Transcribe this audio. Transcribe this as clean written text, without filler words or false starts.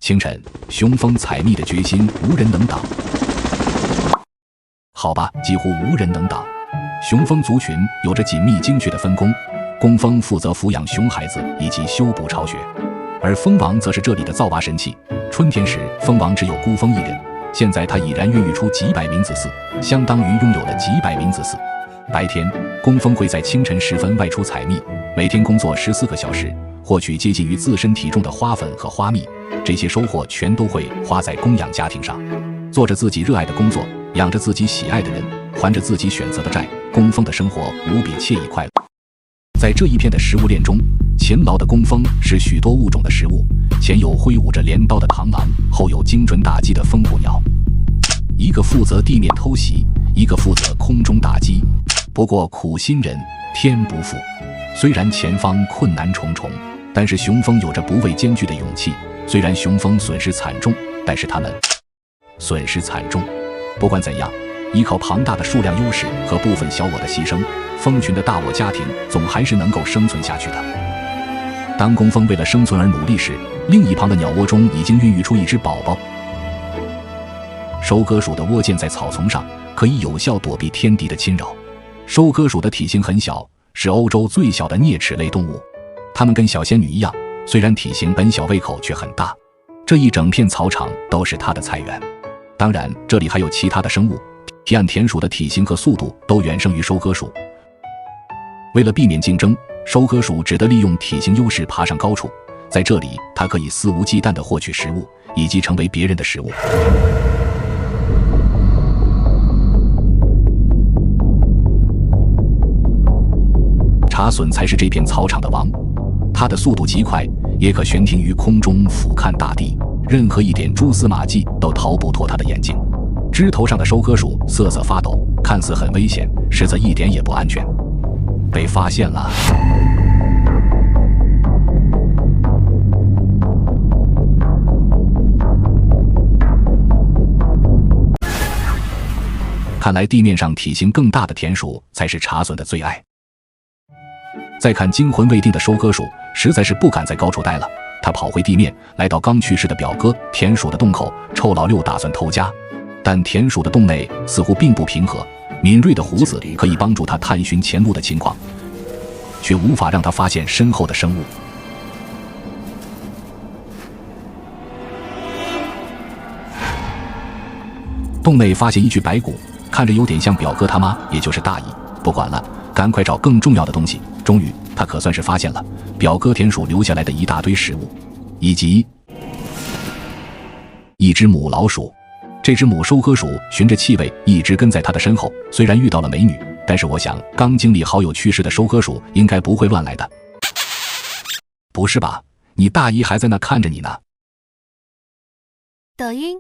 清晨，雄蜂采蜜的决心无人能挡。好吧，几乎无人能挡。雄蜂族群有着紧密精确的分工，工蜂负责抚养熊孩子以及修补巢穴，而蜂王则是这里的造娃神器。春天时，蜂王只有孤蜂一人，现在他已然孕育出几百名子嗣，相当于拥有了几百名子嗣。白天，工蜂会在清晨时分外出采蜜，每天工作14个小时，获取接近于自身体重的花粉和花蜜，这些收获全都会花在供养家庭上，做着自己热爱的工作，养着自己喜爱的人，还着自己选择的债。工蜂的生活无比惬意快乐。在这一片的食物链中，勤劳的工蜂是许多物种的食物，前有挥舞着镰刀的螳螂，后有精准打击的蜂虎鸟，一个负责地面偷袭，一个负责空中打击。不过苦心人天不负，虽然前方困难重重，但是雄蜂有着不畏艰巨的勇气。虽然雄蜂损失惨重，但是他们损失惨重。不管怎样，依靠庞大的数量优势和部分小我的牺牲，蜂群的大我家庭总还是能够生存下去的。当工蜂为了生存而努力时，另一旁的鸟窝中已经孕育出一只宝宝。收割鼠的窝建在草丛上，可以有效躲避天敌的侵扰。收割鼠的体型很小，是欧洲最小的啮齿类动物。它们跟小仙女一样，虽然体型本小，胃口却很大。这一整片草场都是它的菜园。当然，这里还有其他的生物。提案田鼠的体型和速度都远胜于收割鼠。为了避免竞争，收割鼠只得利用体型优势爬上高处，在这里它可以肆无忌惮地获取食物，以及成为别人的食物。茶隼才是这片草场的王，它的速度极快，也可悬停于空中俯瞰大地，任何一点蛛丝马迹都逃不脱它的眼睛。枝头上的收割鼠瑟瑟发抖，看似很危险，实则一点也不安全。被发现了！看来地面上体型更大的田鼠才是茶隼的最爱。再看惊魂未定的收割鼠，实在是不敢在高处待了。他跑回地面，来到刚去世的表哥田鼠的洞口，臭老六打算偷家。但田鼠的洞内似乎并不平和，敏锐的胡子可以帮助他探寻前路的情况，却无法让他发现身后的生物。洞内发现一具白骨，看着有点像表哥他妈，也就是大姨。不管了，赶快找更重要的东西。终于，他可算是发现了表哥田鼠留下来的一大堆食物，以及一只母老鼠。这只母收割鼠循着气味一直跟在他的身后，虽然遇到了美女，但是我想刚经历好友去世的收割鼠应该不会乱来的。不是吧？你大姨还在那看着你呢。抖音。